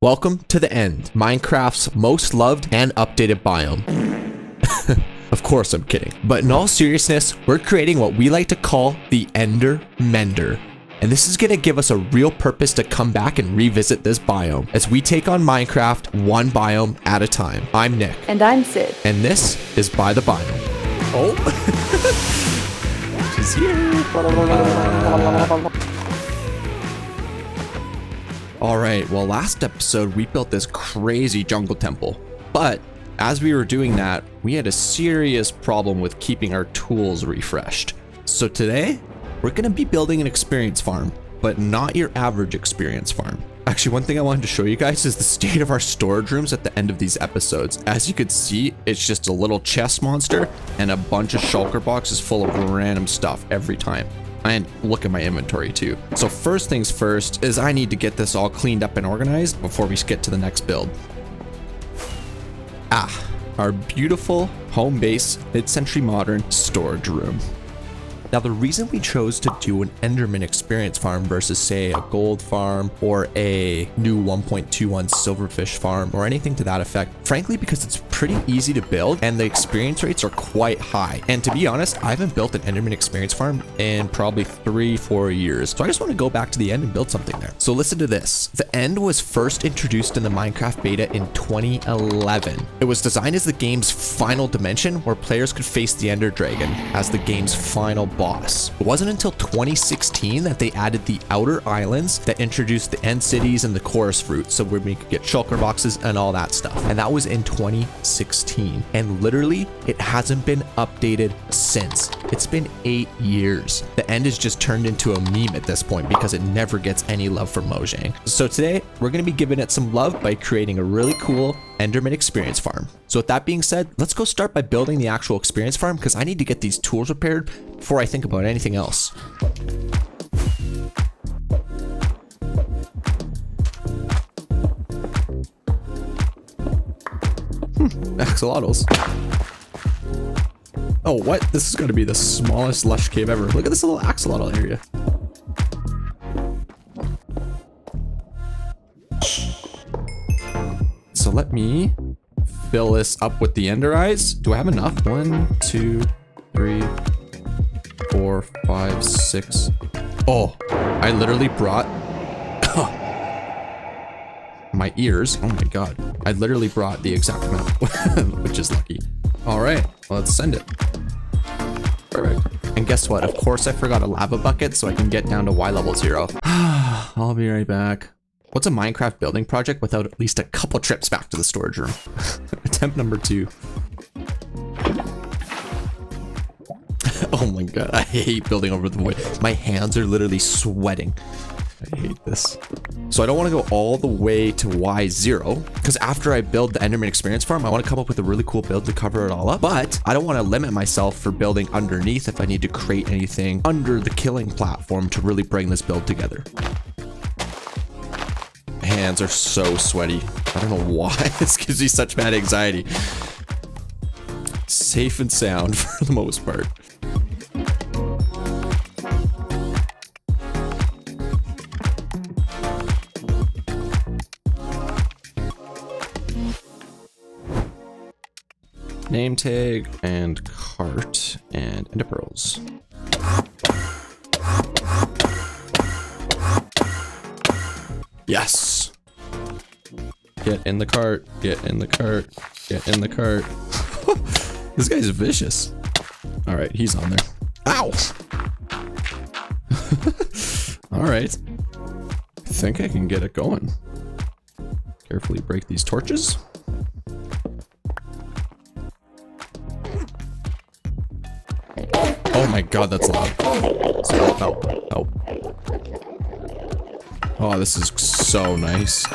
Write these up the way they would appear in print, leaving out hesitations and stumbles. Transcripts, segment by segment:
Welcome to the end, Minecraft's most loved and updated biome. Of course I'm kidding. But in all seriousness, we're creating what we like to call the Ender Mender. And this is going to give us a real purpose to come back and revisit this biome as we take on Minecraft one biome at a time. I'm Nick. And I'm Sid. And this is By the Biome. Oh. She's here. Alright, well last episode we built this crazy jungle temple. But as we were doing that, we had a serious problem with keeping our tools refreshed. So today, we're going to be building an experience farm, but not your average experience farm. Actually, one thing I wanted to show you guys is the state of our storage rooms at the end of these episodes. As you could see, it's just a little chest monster and a bunch of shulker boxes full of random stuff every time. And look at my inventory too. So first things first is I need to get this all cleaned up and organized before we get to the next build. Our beautiful home base mid-century modern storage room. Now, the reason we chose to do an Enderman experience farm versus, say, a gold farm or a new 1.21 silverfish farm or anything to that effect, frankly, because it's pretty easy to build and the experience rates are quite high. And to be honest, I haven't built an Enderman experience farm in probably 3-4 years. So I just want to go back to the end and build something there. So listen to this. The end was first introduced in the Minecraft beta in 2011. It was designed as the game's final dimension where players could face the Ender Dragon as the game's final boss. It wasn't until 2016 that they added the outer islands that introduced the end cities and the chorus fruit, so where we could get shulker boxes and all that stuff. And that was in 2016. And literally, it hasn't been updated since. It's been 8 years. The end is just turned into a meme at this point because it never gets any love from Mojang. So today, we're going to be giving it some love by creating a really cool Enderman experience farm. So with that being said, let's go start by building the actual experience farm because I need to get these tools repaired before I think about anything else. Axolotls. Oh, what? This is going to be the smallest lush cave ever. Look at this little axolotl area. So let me fill this up with the ender eyes. Do I have enough? 1, 2, 3, 4, 5, 6. Oh, I literally brought my ears. Oh my god. I literally brought the exact amount, which is lucky. All right, let's send it. Perfect. And guess what? Of course, I forgot a lava bucket so I can get down to Y level 0. I'll be right back. What's a Minecraft building project without at least a couple trips back to the storage room? Attempt number 2. Oh my god, I hate building over the void. My hands are literally sweating. I hate this. So I don't want to go all the way to Y0 because after I build the Enderman experience farm, I want to come up with a really cool build to cover it all up. But I don't want to limit myself for building underneath if I need to create anything under the killing platform to really bring this build together. Hands are so sweaty. I don't know why. This gives me such bad anxiety. Safe and sound for the most part. Name tag and cart and ender pearls. Yes. Get in the cart. Get in the cart. Get in the cart. This guy's vicious. All right, he's on there. Ow. All right. I think I can get it going. Carefully break these torches. Oh my god, that's loud. Oh. Oh, this is so nice.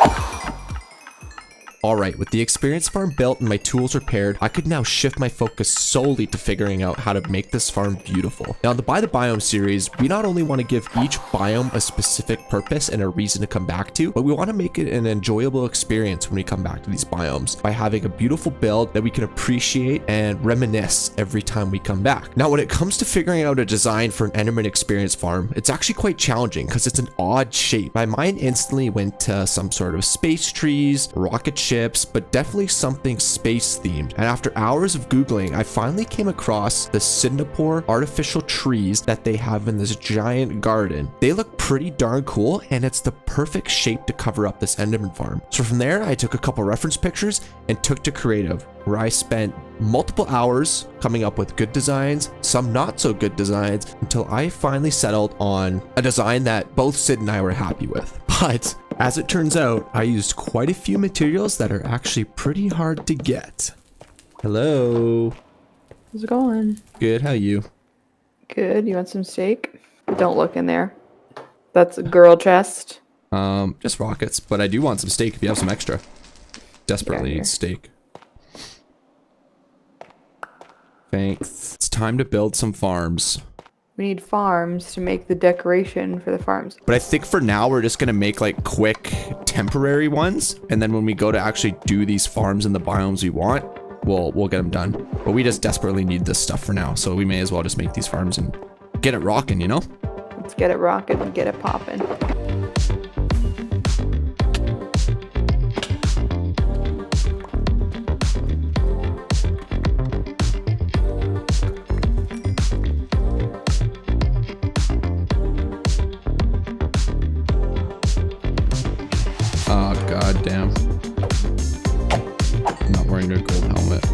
All right, with the experience farm built and my tools repaired, I could now shift my focus solely to figuring out how to make this farm beautiful. Now, in the By the Biome series, we not only want to give each biome a specific purpose and a reason to come back to, but we want to make it an enjoyable experience when we come back to these biomes by having a beautiful build that we can appreciate and reminisce every time we come back. Now, when it comes to figuring out a design for an Enderman experience farm, it's actually quite challenging because it's an odd shape. My mind instantly went to some sort of space trees, rocket ships, but definitely something space themed. And after hours of Googling, I finally came across the Singapore artificial trees that they have in this giant garden. They look pretty darn cool, and it's the perfect shape to cover up this Enderman farm. So from there, I took a couple reference pictures and took to creative, where I spent multiple hours coming up with good designs, some not so good designs, until I finally settled on a design that both Sid and I were happy with. But as it turns out, I used quite a few materials that are actually pretty hard to get. Hello. How's it going? Good, how you? Good. You want some steak? Don't look in there. That's a girl chest. Just rockets, but I do want some steak if you have some extra. Desperately need steak. Thanks. It's time to build some farms. We need farms to make the decoration for the farms. But I think for now, we're just going to make like quick temporary ones. And then when we go to actually do these farms in the biomes we want, we'll get them done. But we just desperately need this stuff for now. So we may as well just make these farms and get it rocking, you know? Let's get it rocking and get it popping. Oh, god damn. I'm not wearing a gold helmet.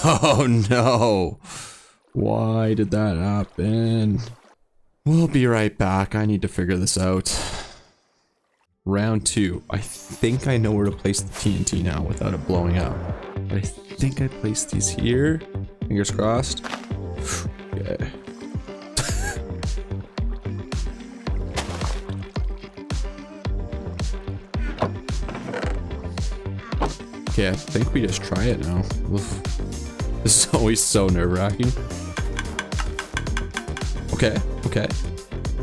Oh no. Why did that happen? We'll be right back. I need to figure this out. Round 2. I think I know where to place the TNT now without it blowing up. But I think I placed these here. Fingers crossed. Okay. Okay, I think we just try it now. Oof. This is always so nerve-wracking. Okay, okay.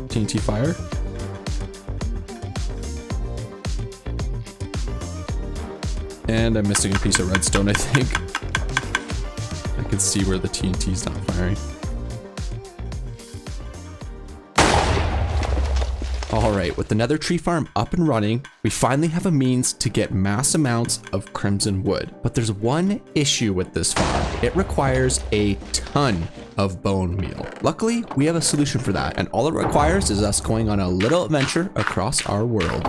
TNT fire. And I'm missing a piece of redstone, I think. I can see where the TNT's not firing. Alright, with the Nether tree farm up and running, we finally have a means to get mass amounts of crimson wood. But there's one issue with this farm. It requires a ton of bone meal. Luckily, we have a solution for that, and all it requires is us going on a little adventure across our world.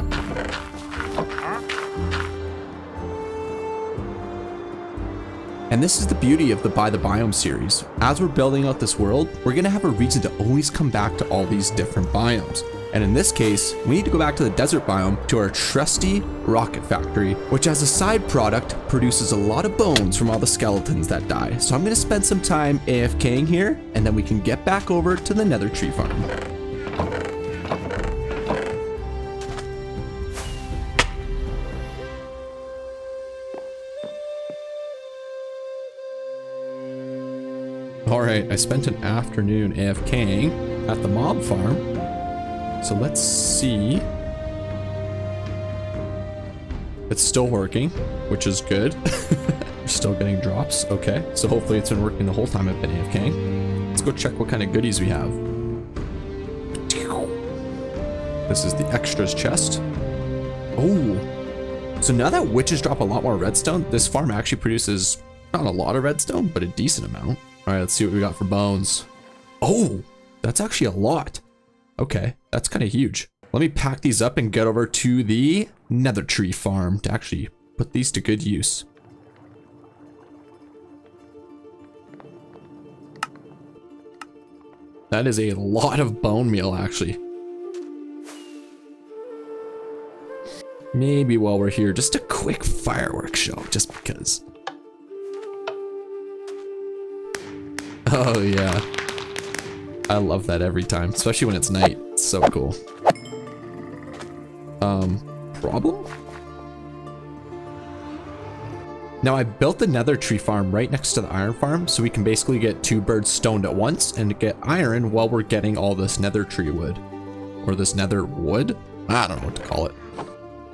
And this is the beauty of the By the Biome series. As we're building out this world, we're gonna have a reason to always come back to all these different biomes. And in this case, we need to go back to the desert biome to our trusty rocket factory, which as a side product produces a lot of bones from all the skeletons that die. So I'm gonna spend some time AFKing here, and then we can get back over to the Nether tree farm. Alright, I spent an afternoon AFKing at the mob farm. So let's see. It's still working, which is good. We're still getting drops. Okay, so hopefully it's been working the whole time I've been AFKing. Let's go check what kind of goodies we have. This is the extras chest. Oh, so now that witches drop a lot more redstone, this farm actually produces not a lot of redstone, but a decent amount. All right, let's see what we got for bones. Oh, that's actually a lot. Okay, that's kind of huge. Let me pack these up and get over to the nether tree farm to actually put these to good use. That is a lot of bone meal, actually. Maybe while we're here, just a quick fireworks show, just because. Oh yeah. I love that every time, especially when it's night. It's so cool. Problem? Now I built the nether tree farm right next to the iron farm, so we can basically get 2 birds stoned at once and get iron while we're getting all this nether tree wood. Or this nether wood? I don't know what to call it.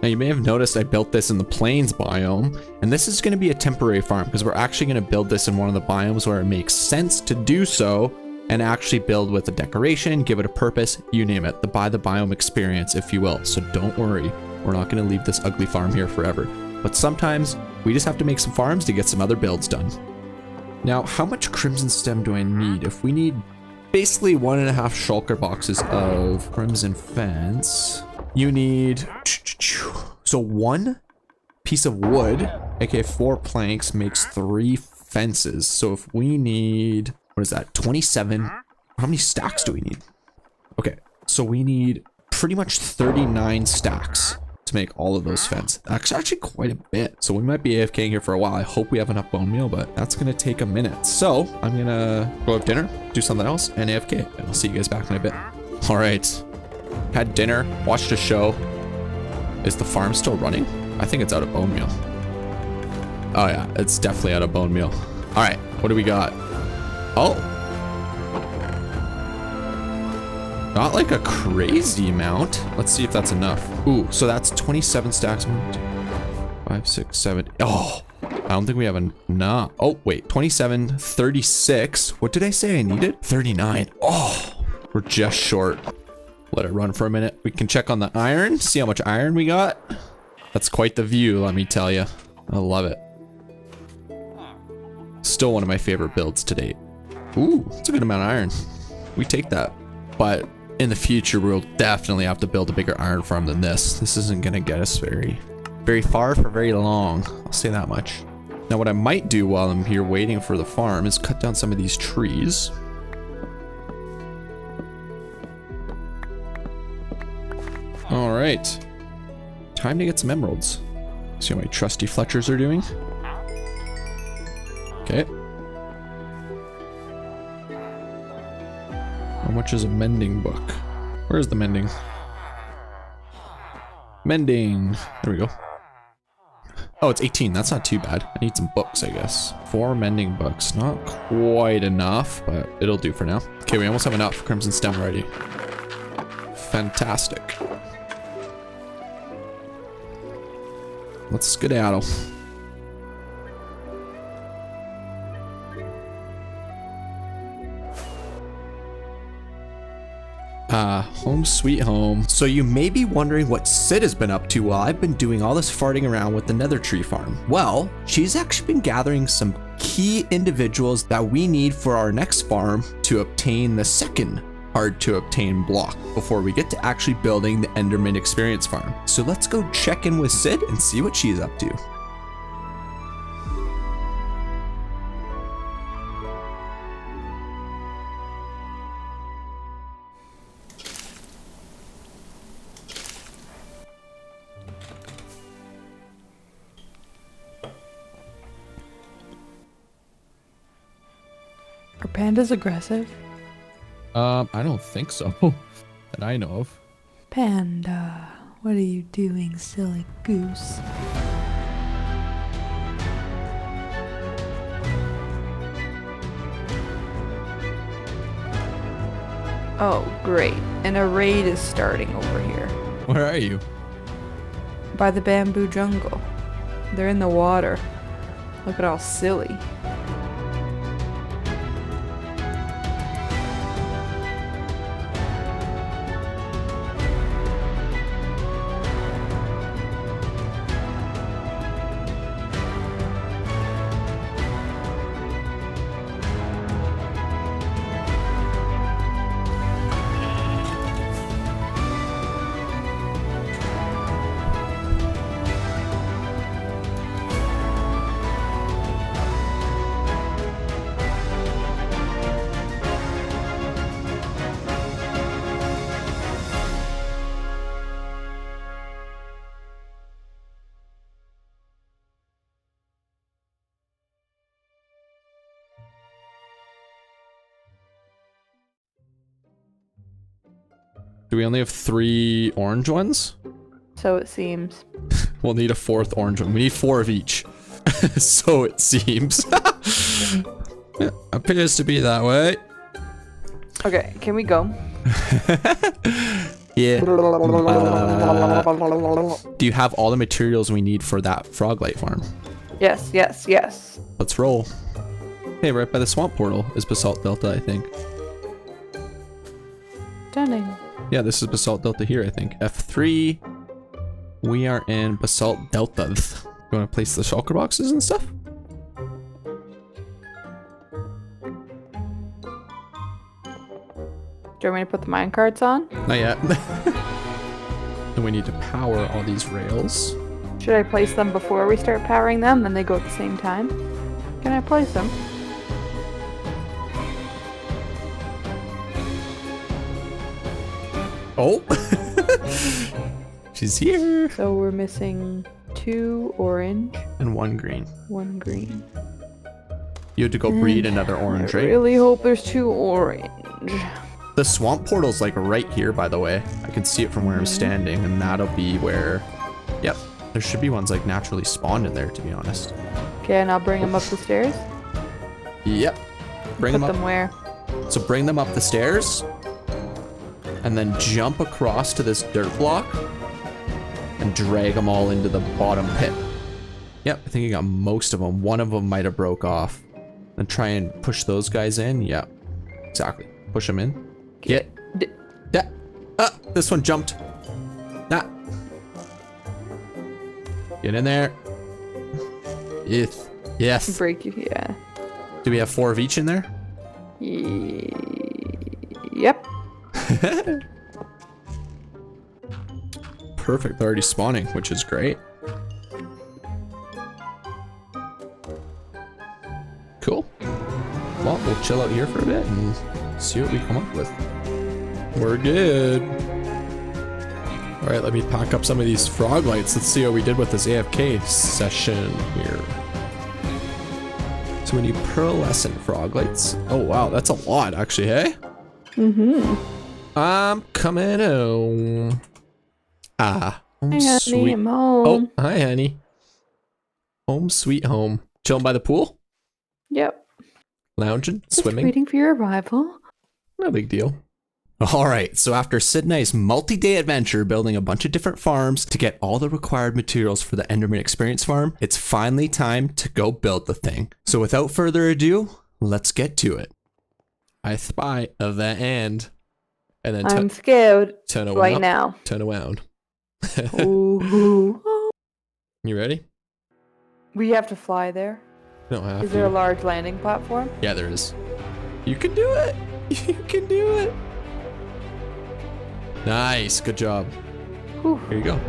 Now you may have noticed I built this in the plains biome, and this is going to be a temporary farm because we're actually going to build this in one of the biomes where it makes sense to do so and actually build with a decoration, give it a purpose, you name it, the by the biome experience, if you will. So don't worry, we're not going to leave this ugly farm here forever. But sometimes we just have to make some farms to get some other builds done. Now, how much crimson stem do I need? If we need basically 1.5 shulker boxes of crimson fence, you need, so 1 piece of wood, aka 4 planks, makes 3 fences. So if we need, what is that, 27, how many stacks do we need? Okay, so we need pretty much 39 stacks to make all of those fences. That's actually quite a bit. So we might be AFKing here for a while. I hope we have enough bone meal, but that's gonna take a minute. So I'm gonna go have dinner, do something else, and AFK, and I'll see you guys back in a bit. All right. Had dinner, watched a show. Is the farm still running? I think it's out of bone meal. Oh yeah, it's definitely out of bone meal. All right, what do we got? Oh. Not like a crazy amount. Let's see if that's enough. Ooh, so that's 27 stacks. 1, 2, 5, 6, 7. Oh, I don't think we have enough. Oh, wait, 27, 36. What did I say I needed? 39. Oh, we're just short. Let it run for a minute. We can check on the iron, see how much iron we got. That's quite the view, let me tell you. I love it. Still one of my favorite builds to date. Ooh, that's a good amount of iron. We take that. But in the future, we'll definitely have to build a bigger iron farm than this. This isn't gonna get us very far for very long. I'll say that much. Now what I might do while I'm here waiting for the farm is cut down some of these trees. All right, time to get some emeralds. See how my trusty Fletchers are doing. Okay. How much is a mending book? Where's the mending? Mending. There we go. Oh, it's 18. That's not too bad. I need some books, I guess. 4 mending books. Not quite enough, but it'll do for now. Okay, we almost have enough crimson stem already. Fantastic. Let's skedaddle. Home sweet home. So you may be wondering what Sid has been up to while I've been doing all this farting around with the nether tree farm. Well, she's actually been gathering some key individuals that we need for our next farm to obtain the second hard to obtain block before we get to actually building the Enderman experience farm. So let's go check in with Sid and see what she's up to. Are pandas aggressive? I don't think so, that I know of. Panda, what are you doing, silly goose? Oh, great. And a raid is starting over here. Where are you? By the bamboo jungle. They're in the water. Look at all silly. Do we only have 3 orange ones? So it seems. We'll need a 4th orange one. We need 4 of each. So it seems. It appears to be that way. Okay, can we go? Yeah. Do you have all the materials we need for that Froglight farm? Yes, yes, yes. Let's roll. Hey, right by the swamp portal is Basalt Delta, I think. Stunning. Yeah, this is Basalt Delta here, I think. F3. We are in Basalt Delta. You want to place the shulker boxes and stuff? Do you want me to put the mine carts on? Not yet. And we need to power all these rails. Should I place them before we start powering them? Then they go at the same time? Can I place them? Oh! She's here! So we're missing 2 orange, And 1 green. 1 green. You had to go breed another orange, I right? really hope there's 2 orange. The swamp portal's like right here, by the way. I can see it from where I'm standing, and that'll be where... Yep. There should be ones like naturally spawned in there, to be honest. Okay, and I'll bring them up the stairs. Yep. Bring Put them up. them where? So bring them up the stairs, and then jump across to this dirt block, and drag them all into the bottom pit. Yep, I think you got most of them. One of them might have broke off. And try and push those guys in. Yep, exactly. Push them in. Get. Yeah. This one jumped. Ah. Get in there. Yes. Yes. Break you, yeah. Do we have 4 of each in there? Yep. Perfect. They're already spawning, which is great. Cool. Well, we'll chill out here for a bit and see what we come up with. We're good. All right, let me pack up some of these Froglights. Let's see how we did with this AFK session here. So we need pearlescent Froglights. Oh, wow, that's a lot, actually, hey? Mm-hmm. I'm coming home. Ah, home Hi, honey, sweet. I'm home. Oh, hi, honey. Home sweet home. Chilling by the pool? Yep. Lounging? Just Swimming? waiting for your arrival. No big deal. All right, so after Sid and I's multi-day adventure building a bunch of different farms to get all the required materials for the Enderman Experience Farm, it's finally time to go build the thing. So without further ado, let's get to it. I spy of that end. And then I'm scared turn around. right now. Turn around. Ooh. You ready? We have to fly there. You don't have Is to. there a large landing platform? Yeah, there is. You can do it. You can do it. Nice. Good job. Whew. Here you go.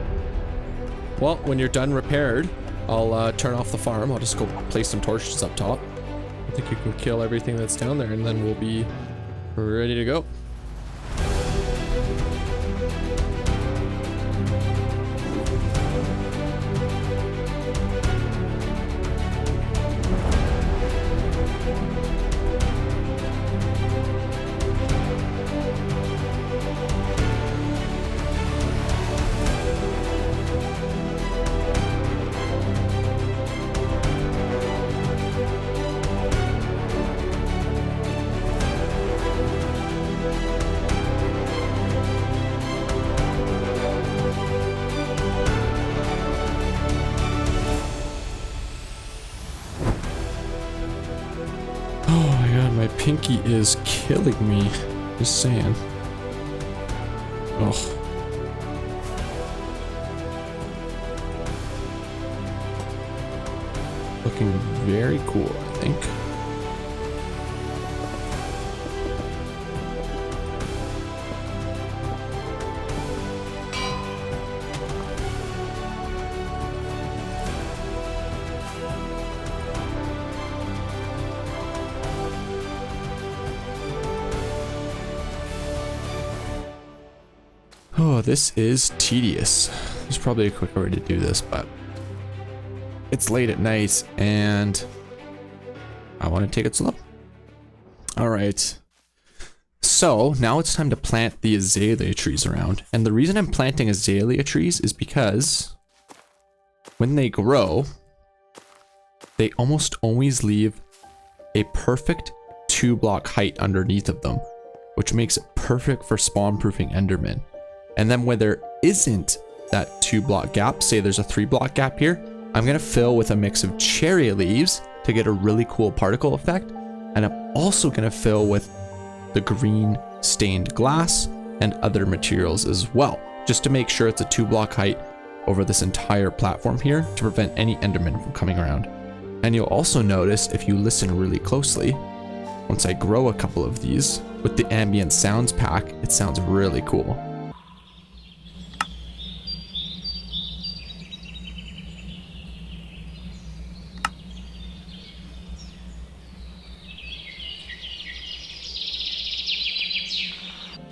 Well, when you're done repaired, I'll turn off the farm. I'll just go place some torches up top. I think you can kill everything that's down there, and then we'll be ready to go. Oh my god, my pinky is killing me. Just saying. Oh. Looking very cool, I think. Oh, this is tedious. There's probably a quicker way to do this, but it's late at night and I want to take it slow. All right. So now it's time to plant the azalea trees around. And the reason I'm planting azalea trees is because when they grow, they almost always leave a perfect 2-block height underneath of them, which makes it perfect for spawn-proofing Endermen. And then when there isn't that 2-block gap, say there's a 3-block gap here, I'm gonna fill with a mix of cherry leaves to get a really cool particle effect. And I'm also gonna fill with the green stained glass and other materials as well, just to make sure it's a 2-block height over this entire platform here to prevent any Endermen from coming around. And you'll also notice, if you listen really closely, once I grow a couple of these with the ambient sounds pack, it sounds really cool.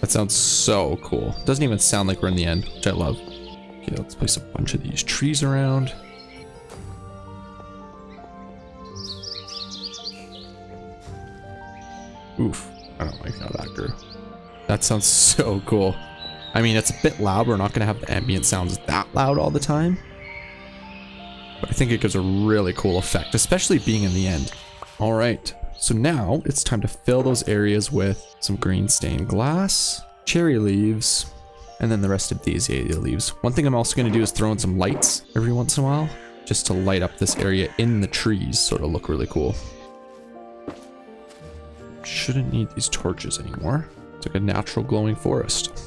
That sounds so cool. Doesn't even sound like we're in the end, which I love. Okay, let's place a bunch of these trees around. Oof, I don't like how that grew. That sounds so cool. I mean, it's a bit loud. We're not gonna have the ambient sounds that loud all the time, but I think it gives a really cool effect, especially being in the end. All right, so now it's time to fill those areas with some green stained glass, cherry leaves, and then the rest of the azalea leaves. One thing I'm also gonna do is throw in some lights every once in a while, just to light up this area in the trees so it'll look really cool. Shouldn't need these torches anymore. It's like a natural glowing forest.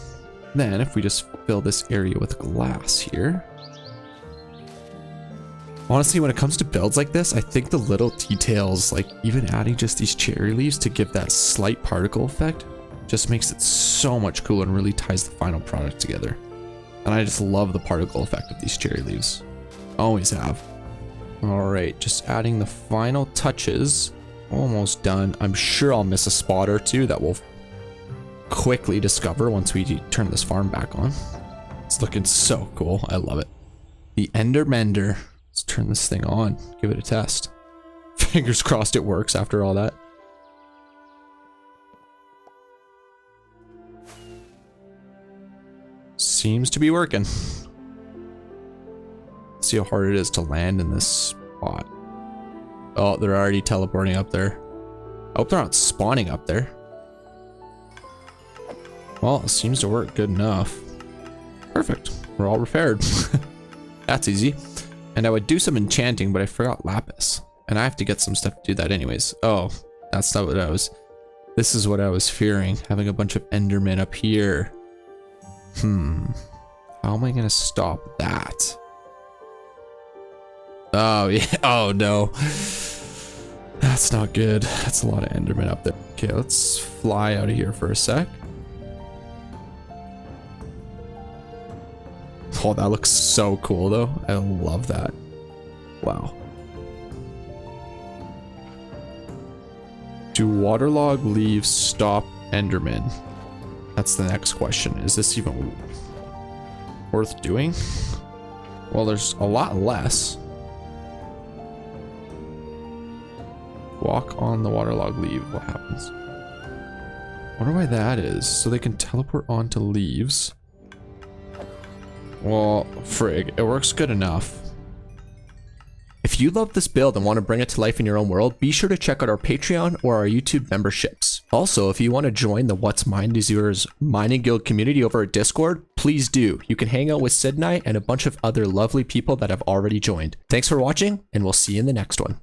Then if we just fill this area with glass here. Honestly, when it comes to builds like this, I think the little details, like even adding just these cherry leaves to give that slight particle effect, just makes it so much cooler and really ties the final product together. And I just love the particle effect of these cherry leaves. Always have. All right, just adding the final touches. Almost done. I'm sure I'll miss a spot or two that we'll quickly discover once we turn this farm back on. It's looking so cool. I love it. The Ender Mender. Let's turn this thing on. Give it a test. Fingers crossed it works after all that. Seems to be working. Let's see how hard it is to land in this spot. Oh, they're already teleporting up there. I hope they're not spawning up there. Well, it seems to work good enough. Perfect. We're all repaired. That's easy. And I would do some enchanting, but I forgot lapis. And I have to get some stuff to do that anyways. Oh, that's not what I was... This is what I was fearing. Having a bunch of Endermen up here. How am I going to stop that? Oh, yeah. Oh, no. That's not good. That's a lot of Endermen up there. Okay, let's fly out of here for a sec. Oh, that looks so cool, though. I love that. Wow. Do waterlogged leaves stop Endermen? That's the next question. Is this even worth doing? Well, there's a lot less. Walk on the waterlogged leaf. What happens? Wonder why that is. So they can teleport onto leaves. Well, frig, it works good enough. If you love this build and want to bring it to life in your own world, be sure to check out our Patreon or our YouTube memberships. Also, if you want to join the What's Mine is Yours Mining Guild community over at Discord, please do. You can hang out with Sid and I and a bunch of other lovely people that have already joined. Thanks for watching, and we'll see you in the next one.